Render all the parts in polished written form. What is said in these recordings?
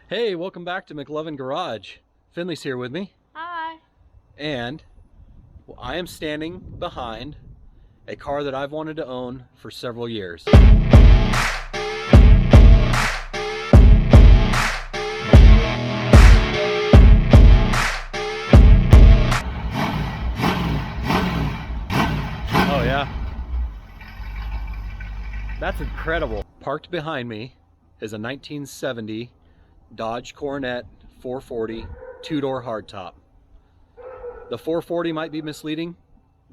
Hey, welcome back to McLovin Garage. Finley's here with me, Hi. and I am standing behind a car that I've wanted to own for several years. Oh yeah, that's incredible. Parked behind me is a 1970 Dodge Coronet 440 two-door hardtop. The 440 might be misleading.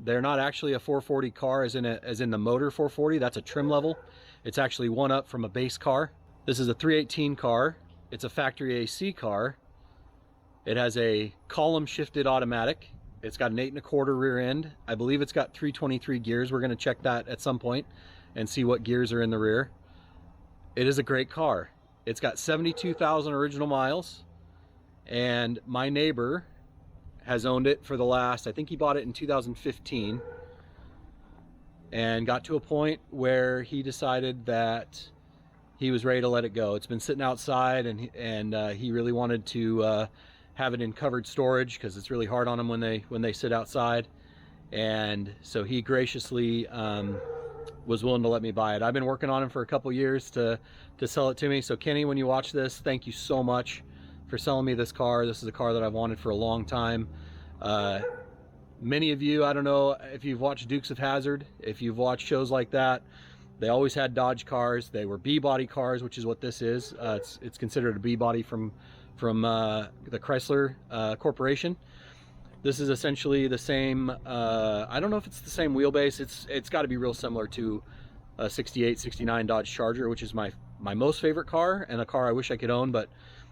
They're not actually a 440 car as in the motor 440. That's a trim level. It's actually one up from a base car. This is a 318 car. It's a factory AC car. It has a column shifted automatic. It's got an 8 1/4 rear end. I believe it's got 323 gears. We're going to check that at some point and see what gears are in the rear. It is a great car. It's got 72,000 original miles, and my neighbor has owned it for the last, I think he bought it in 2015, and got to a point where he decided that he was ready to let it go. It's been sitting outside, and he really wanted to have it in covered storage because it's really hard on them when they sit outside. And so he graciously was willing to let me buy it. I've been working on him for a couple years to sell it to me. So Kenny, when you watch this, thank you so much for selling me this car. This is a car that I've wanted for a long time. Many of you, I don't know if you've watched Dukes of Hazzard, if you've watched shows like that, they always had Dodge cars. They were B-body cars, which is what this is. It's considered a B-body from the Chrysler Corporation. This is essentially the same, I don't know if it's the same wheelbase. It's got to be real similar to a 68, 69 Dodge Charger, which is my most favorite car and a car I wish I could own, but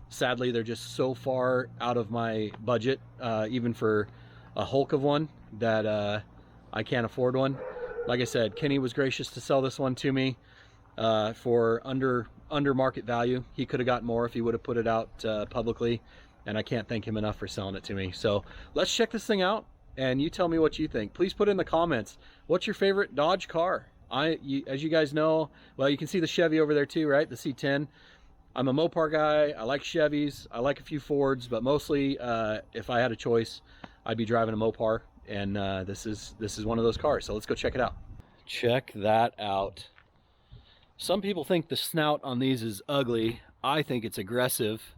sadly they're just so far out of my budget, even for a Hulk of one, that I can't afford one. Like I said, Kenny was gracious to sell this one to me for under market value. He could have got more if he would have put it out publicly. And I can't thank him enough for selling it to me. So let's check this thing out, and you tell me what you think. Please put in the comments, what's your favorite Dodge car? As you guys know, well, you can see the Chevy over there too, right? The C10. I'm a Mopar guy. I like Chevys. I like a few Fords, but mostly, if I had a choice, I'd be driving a Mopar. And this is one of those cars. So let's go check it out. Check that out. Some people think the snout on these is ugly. I think it's aggressive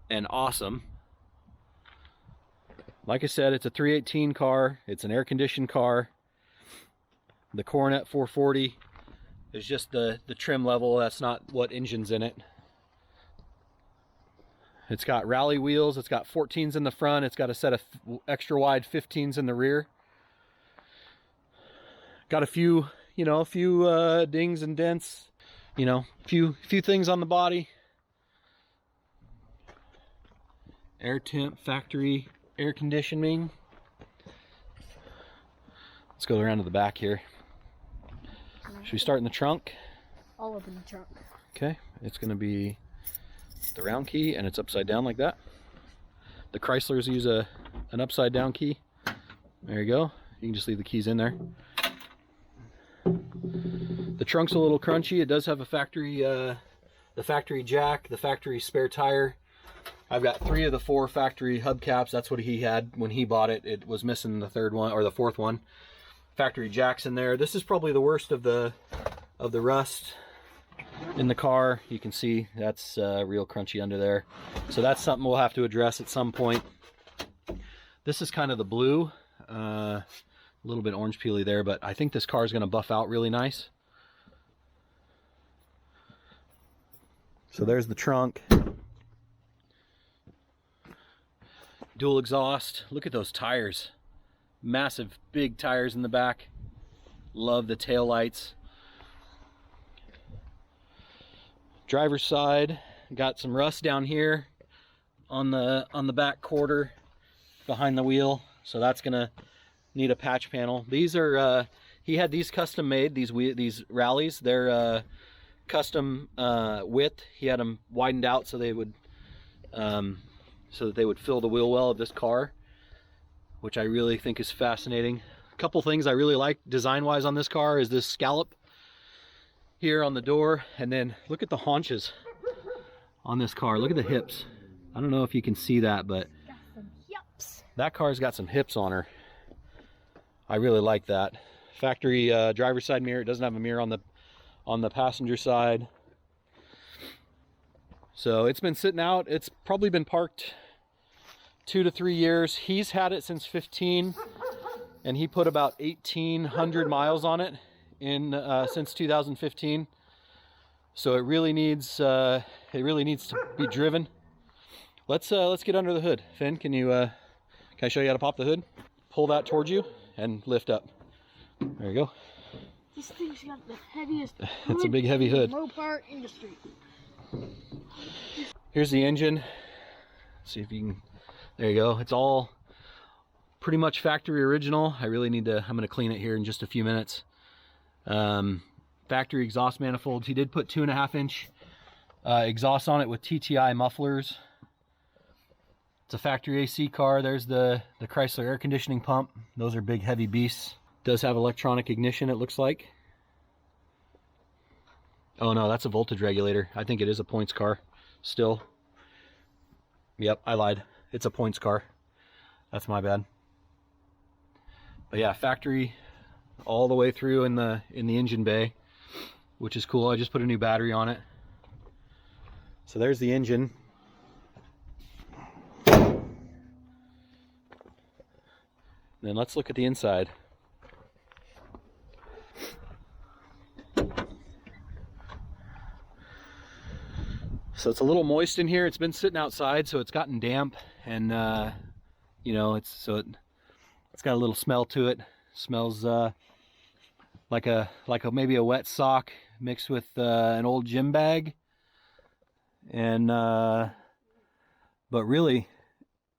and awesome. Like I said, it's a 318 car. It's an air-conditioned car. The Coronet 440 is just the trim level. That's not what engine's in it. It's got rally wheels. It's got 14s in the front. It's got a set of extra wide 15s in the rear. Got a few, dings and dents. Few things on the body. Air temp factory air conditioning. Let's go around to the back here. Should we start in the trunk? All up in the trunk. Okay, it's going to be the round key, and it's upside down like that. The Chryslers use an upside down key. There you go. You can just leave the keys in there. The trunk's a little crunchy. It does have a factory, the factory jack, the factory spare tire. I've got 3 of the 4 factory hubcaps. That's what he had when he bought it. It was missing the 3rd one, or the 4th one. Factory jacks in there. This is probably the worst of the rust in the car. You can see that's real crunchy under there. So that's something we'll have to address at some point. This is kind of the blue. A little bit orange peely there, but I think this car is going to buff out really nice. So there's the trunk. Dual exhaust. Look at those tires. Massive big tires in the back. Love the tail lights. Driver's side, got some rust down here on the back quarter behind the wheel, so that's gonna need a patch panel. These are he had these custom made, these rallies. They're custom width. He had them widened out so they would fill the wheel well of this car, which I really think is fascinating. A couple things I really like design-wise on this car is this scallop here on the door, and then look at the haunches on this car. Look at the hips. I don't know if you can see that, but Got some hips. that car's got some hips on her. I really like that. Factory driver's side mirror. It doesn't have a mirror on the passenger side. So it's been sitting out. It's probably been parked 2 to 3 years. He's had it since 15, and he put about 1,800 miles on it in since 2015. So it really needs to be driven. Let's get under the hood. Finn, can I show you how to pop the hood? Pull that towards you and lift up. There you go. This thing's got the heaviest hood. It's a big heavy hood. In the Mopar industry. Here's the engine. See if you can. There you go. It's all pretty much factory original. I'm gonna clean it here in just a few minutes. Factory exhaust manifolds. He did put 2.5-inch exhaust on it with TTI mufflers. It's a factory AC car. There's the Chrysler air conditioning pump. Those are big heavy beasts. Does have electronic ignition, it looks like. Oh no, that's a voltage regulator. I think it is a points car still. Yep, I lied. It's a points car. That's my bad. But yeah, factory all the way through in the engine bay, which is cool. I just put a new battery on it. So there's the engine. Then let's look at the inside. So it's a little moist in here. It's been sitting outside, so it's gotten damp, and you know, it's got a little smell to it. Smells like maybe a wet sock mixed with an old gym bag. And but really,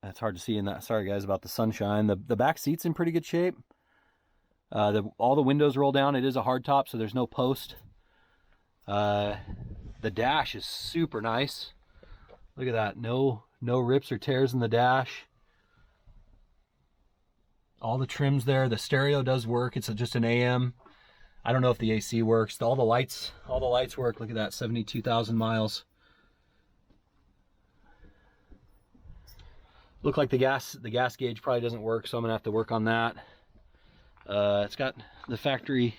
that's hard to see in that. Sorry guys about the sunshine. The back seat's in pretty good shape. All the windows roll down. It is a hardtop, so there's no post. The dash is super nice. Look at that. No rips or tears in the dash. All the trims there. The stereo does work. It's just an AM. I don't know if the AC works. All the lights work. Look at that. 72,000 miles. Look like the gas gauge probably doesn't work, so I'm gonna have to work on that. It's got the factory.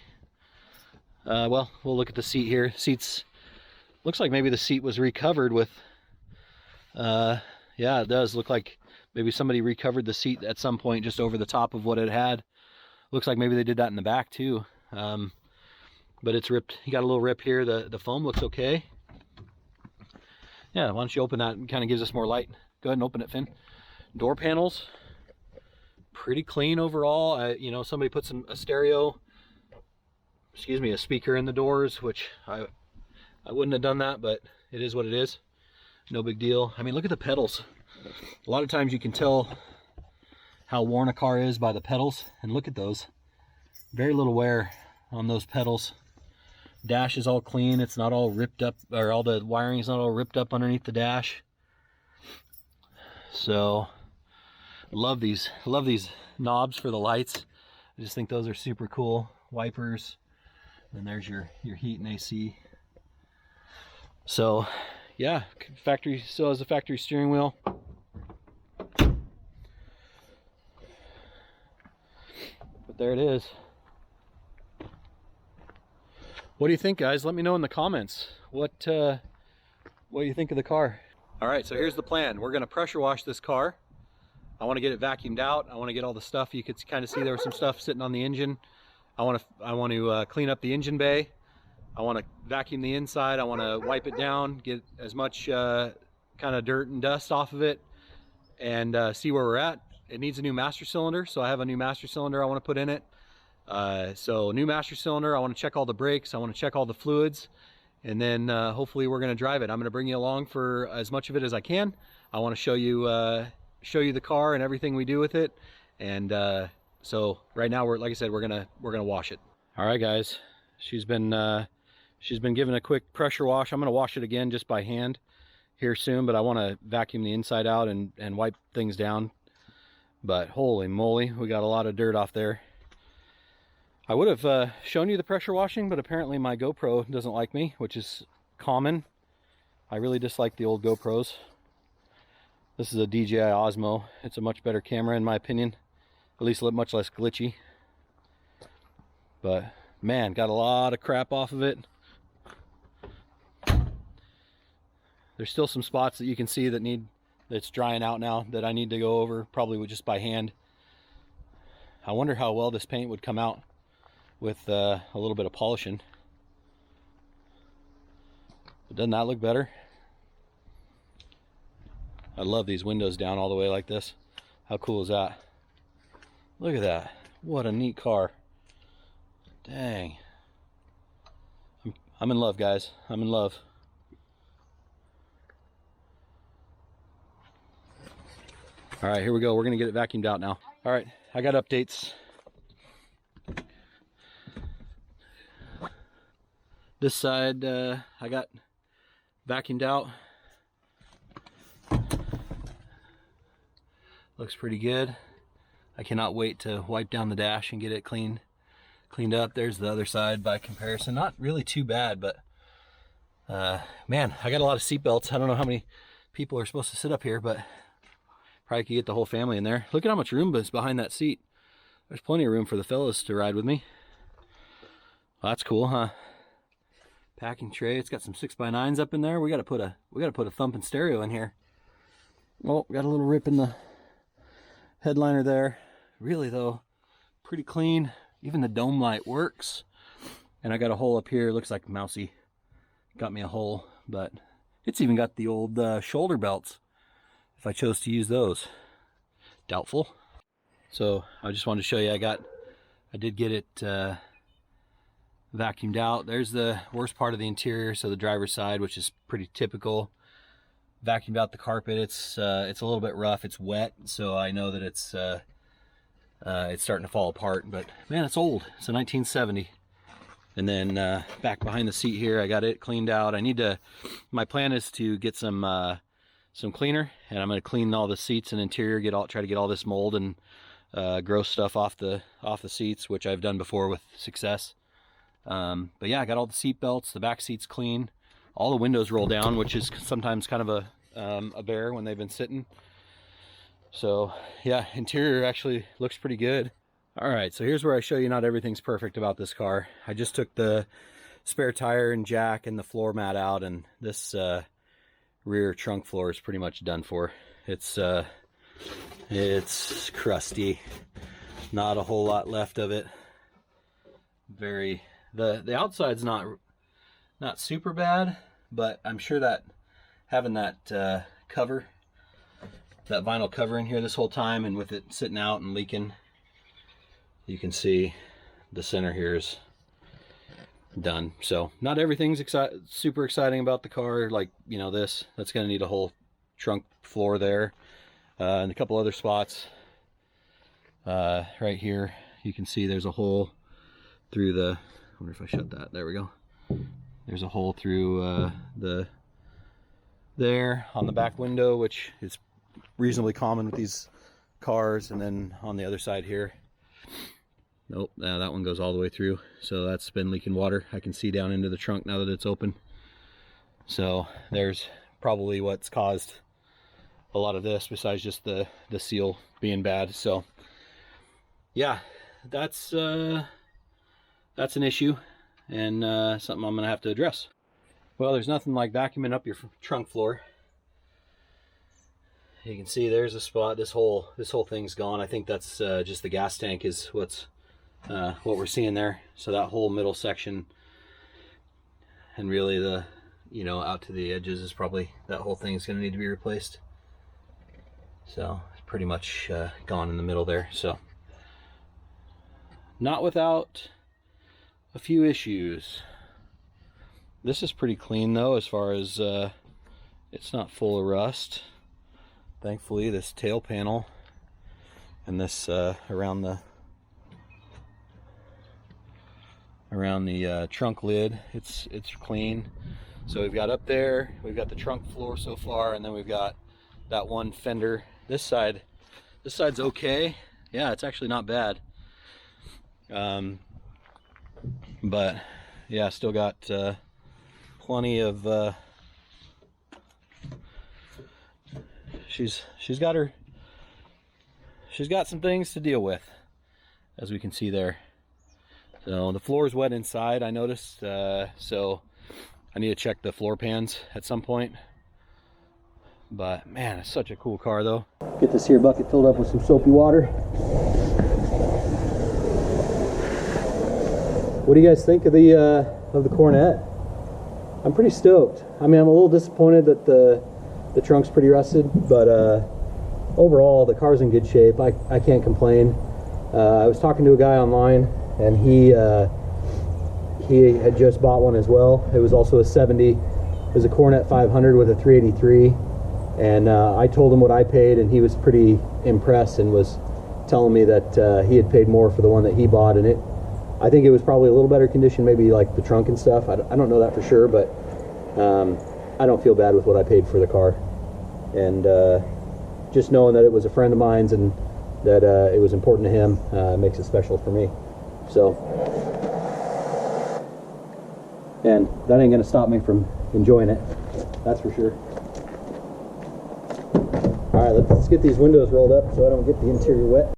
Well, we'll look at the seat here. Seats. Looks like maybe the seat was recovered with, yeah, it does look like maybe somebody recovered the seat at some point just over the top of what it had. Looks like maybe they did that in the back too. But it's ripped. You got a little rip here. The foam looks okay. Yeah, why don't you open that? It kind of gives us more light. Go ahead and open it, Finn. Door panels, pretty clean overall. You know, somebody put a stereo, excuse me, a speaker in the doors, which I wouldn't have done that, but it is what it is. No big deal. I mean, look at the pedals. A lot of times you can tell how worn a car is by the pedals, and look at those. Very little wear on those pedals. Dash is all clean. It's not all ripped up, or all the wiring is not all ripped up underneath the dash. So, love these knobs for the lights. I just think those are super cool. Wipers, and there's your heat and AC. So, yeah, factory still has a factory steering wheel. But there it is. What do you think, guys? Let me know in the comments what you think of the car. All right, so here's the plan. We're gonna pressure wash this car. I want to get it vacuumed out. I want to get all the stuff. You could kind of see there was some stuff sitting on the engine. I want to clean up the engine bay. I want to vacuum the inside. I want to wipe it down, get as much kind of dirt and dust off of it, and see where we're at. It needs a new master cylinder, so I have a new master cylinder I want to put in it. So new master cylinder. I want to check all the brakes. I want to check all the fluids, and then hopefully we're going to drive it. I'm going to bring you along for as much of it as I can. I want to show you the car and everything we do with it. And so right now like I said, we're gonna wash it. All right, guys. She's been given a quick pressure wash. I'm gonna wash it again just by hand here soon, but I want to vacuum the inside out and wipe things down. But holy moly, we got a lot of dirt off there. I would have shown you the pressure washing, but apparently my GoPro doesn't like me, which is common. I really dislike the old GoPros. This is a DJI Osmo. It's a much better camera in my opinion, at least much less glitchy. But man, got a lot of crap off of it. There's still some spots that you can see that's drying out now that I need to go over, probably just by hand. I wonder how well this paint would come out with a little bit of polishing. But doesn't that look better? I love these windows down all the way like this. How cool is that? Look at that. What a neat car. Dang. I'm in love, guys. I'm in love. All right, here we go. We're gonna get it vacuumed out now. All right, I got updates. This side I got vacuumed out. Looks pretty good. I cannot wait to wipe down the dash and get it cleaned up. There's the other side by comparison. Not really too bad, but man, I got a lot of seat belts. I don't know how many people are supposed to sit up here, but probably could get the whole family in there. Look at how much room is behind that seat. There's plenty of room for the fellas to ride with me. Well, that's cool, huh? Packing tray. It's got some 6x9s up in there. We gotta put a thumping stereo in here. Oh, got a little rip in the headliner there. Really though, pretty clean. Even the dome light works. And I got a hole up here. Looks like mousy got me a hole, but it's even got the old shoulder belts if I chose to use those. Doubtful. So I just wanted to show you I did get it vacuumed out. There's the worst part of the interior, so the driver's side, which is pretty typical. Vacuumed out the carpet. It's a little bit rough. It's wet, so I know that it's starting to fall apart. But man, it's old. It's a 1970. And then back behind the seat here, I got it cleaned out. My plan is to get some cleaner, and I'm going to clean all the seats and interior, try to get all this mold and gross stuff off the seats, which I've done before with success. But yeah, I got all the seat belts, the back seats clean, all the windows roll down, which is sometimes kind of a bear when they've been sitting. So yeah, interior actually looks pretty good. All right, so here's where I show you not everything's perfect about this car. I just took the spare tire and jack and the floor mat out, and this rear trunk floor is pretty much done for. It's crusty, not a whole lot left of it. The outside's not super bad, but I'm sure that having that cover, that vinyl cover in here this whole time, and with it sitting out and leaking, you can see the center here is done. So not everything's super exciting about the car, like, you know, that's going to need a whole trunk floor there, and a couple other spots. Right here you can see there's a hole through the, I wonder if I shut that, there we go. There's a hole through there on the back window, which is reasonably common with these cars. And then on the other side here, nope, that one goes all the way through, so that's been leaking water. I can see down into the trunk now that it's open. So there's probably what's caused a lot of this, besides just the seal being bad. So yeah, that's an issue, and something I'm gonna have to address. Well, there's nothing like vacuuming up your trunk floor. You can see there's a spot. This whole thing's gone. I think that's just the gas tank is what we're seeing there. So that whole middle section, and really the, you know, out to the edges, is probably, that whole thing is going to need to be replaced. So it's pretty much gone in the middle there. So not without a few issues. This is pretty clean though, as far as it's not full of rust. Thankfully, this tail panel and this around the trunk lid, it's clean. So we've got up there, we've got the trunk floor so far, and then we've got that one fender. This side's okay. Yeah, it's actually not bad. But yeah, still got plenty of she's got some things to deal with, as we can see there. So the floor is wet inside, I noticed, so I need to check the floor pans at some point. But man, it's such a cool car though. Get this here bucket filled up with some soapy water. What do you guys think of the Coronet? I'm pretty stoked. I mean, I'm a little disappointed that the trunk's pretty rusted, but overall the car's in good shape. I can't complain. I was talking to a guy online, and he had just bought one as well. It was also a 70. It was a Coronet 500 with a 383, and I told him what I paid, and he was pretty impressed and was telling me that he had paid more for the one that he bought, and I think it was probably a little better condition, maybe like the trunk and stuff. I don't know that for sure, but I don't feel bad with what I paid for the car. And just knowing that it was a friend of mine's and that it was important to him makes it special for me. So, and that ain't gonna stop me from enjoying it, that's for sure. All right, let's get these windows rolled up so I don't get the interior wet.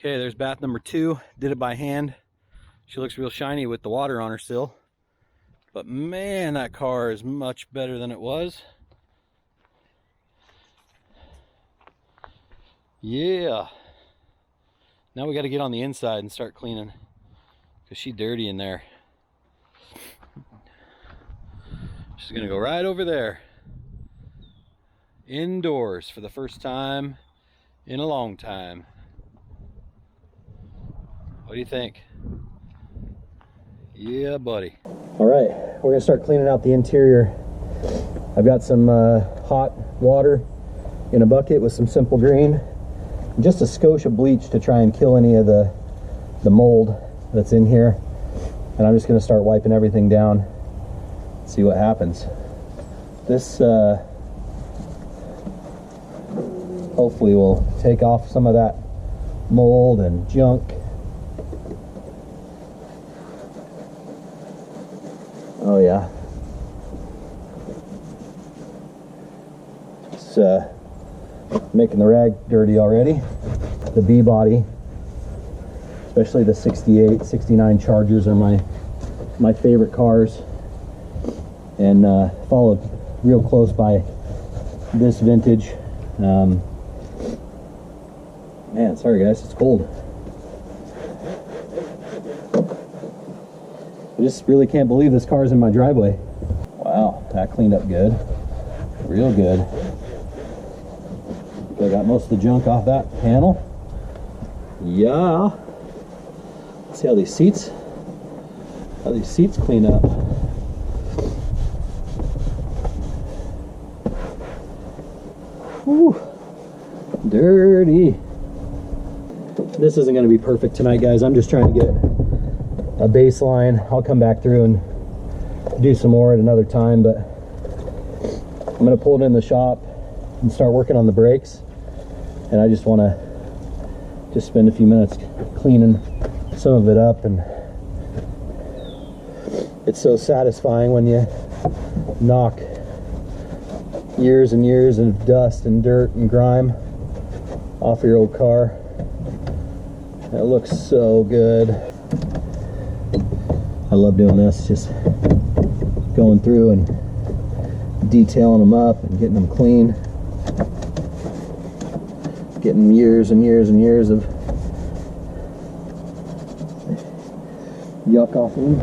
Okay, there's bath number 2. Did it by hand. She looks real shiny with the water on her still. But man, that car is much better than it was. Yeah. Now we got to get on the inside and start cleaning, because she's dirty in there. She's gonna go right over there. Indoors for the first time in a long time. What do you think? Yeah, buddy. All right, we're gonna start cleaning out the interior. I've got some hot water in a bucket with some simple green, just a skosh of bleach to try and kill any of the mold that's in here. And I'm just going to start wiping everything down, see what happens. This hopefully will take off some of that mold and junk. Oh yeah. It's making the rag dirty already. The B body, especially the 68, 69 Chargers are my favorite cars, and followed real close by this vintage. Man, sorry guys, it's cold. I just really can't believe this car's in my driveway. Wow, that cleaned up good. Real good. I got most of the junk off that panel. Yeah. Let's see how these seats clean up. Whew. Dirty. This isn't going to be perfect tonight, guys. I'm just trying to get a baseline. I'll come back through and do some more at another time, but I'm going to pull it in the shop and start working on the brakes. And I just want to spend a few minutes cleaning some of it up. And it's so satisfying when you knock years and years of dust and dirt and grime off your old car. It looks so good. I love doing this, just going through and detailing them up and getting them clean. Getting years and years and years of yuck off of them.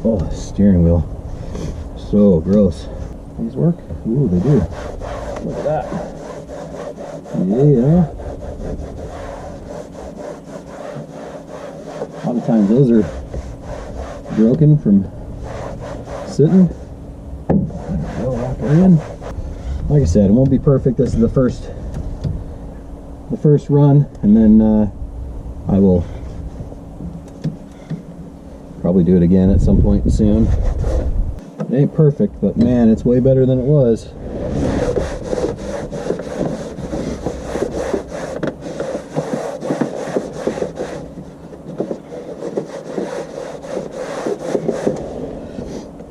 Oh, steering wheel. So gross. These work? Ooh, they do. Look at that. Yeah. A lot of times those are broken from sitting. Go walk her in. Like I said, it won't be perfect. This is the first run, and then I will probably do it again at some point soon. It ain't perfect, but man, it's way better than it was.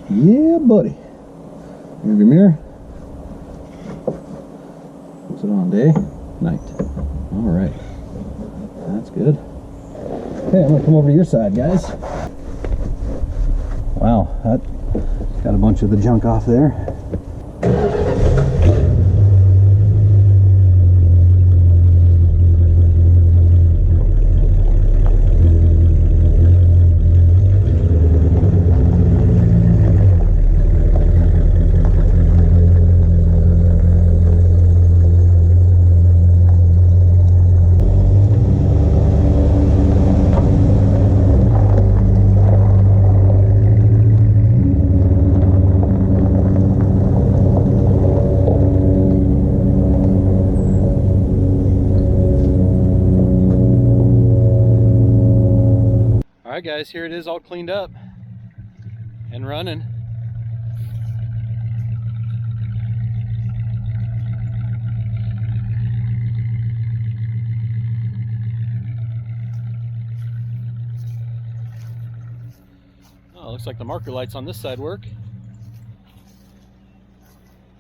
Yeah, buddy. Rearview mirror. What's it on? Day? Night. All right. That's good. Okay, I'm gonna come over to your side, guys. Wow, that got a bunch of the junk off there. Alright guys, here it is all cleaned up and running. Oh, looks like the marker lights on this side work.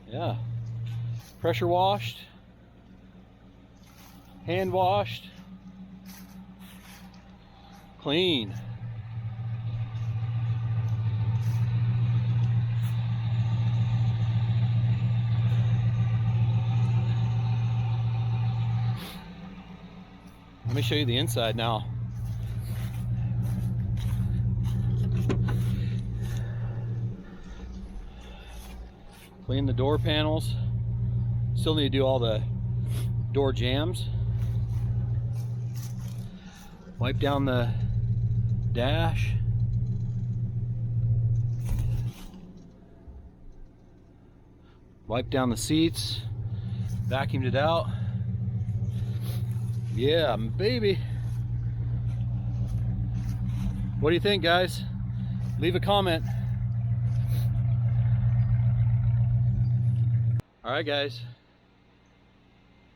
Yeah. Pressure washed, hand washed, clean. Let me show you the inside now. Clean the door panels. Still need to do all the door jambs. Wipe down the dash. Wiped down the seats, vacuumed it out. Yeah, baby. What do you think, guys? Leave a comment. All right, guys.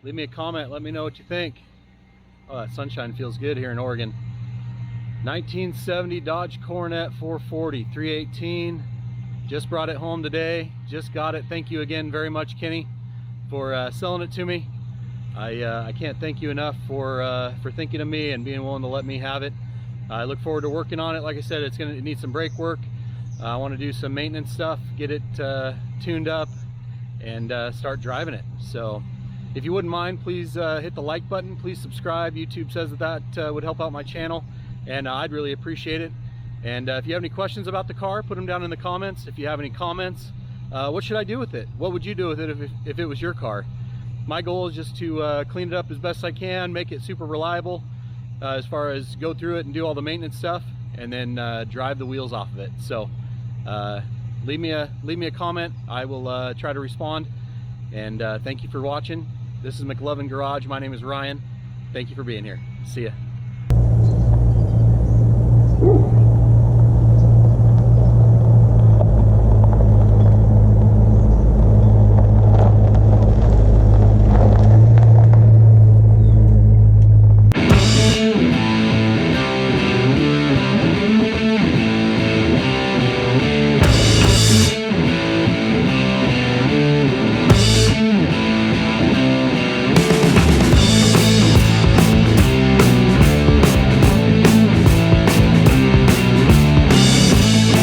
Leave me a comment. Let me know what you think. Oh, that sunshine feels good here in Oregon. 1970 Dodge Coronet 440, 318. Just brought it home today. Just got it. Thank you again very much, Kenny, for selling it to me. I can't thank you enough for thinking of me and being willing to let me have it. I look forward to working on it. Like I said, it needs some brake work. I want to do some maintenance stuff, get it tuned up, and start driving it. So if you wouldn't mind, please hit the like button. Please subscribe. YouTube says that would help out my channel, and I'd really appreciate it. And if you have any questions about the car, put them down in the comments. If you have any comments, what should I do with it? What would you do with it if it was your car? My goal is just to clean it up as best I can, make it super reliable as far as go through it and do all the maintenance stuff, and then drive the wheels off of it. So leave me a comment. I will try to respond. And thank you for watching. This is McLovin Garage. My name is Ryan. Thank you for being here. See ya.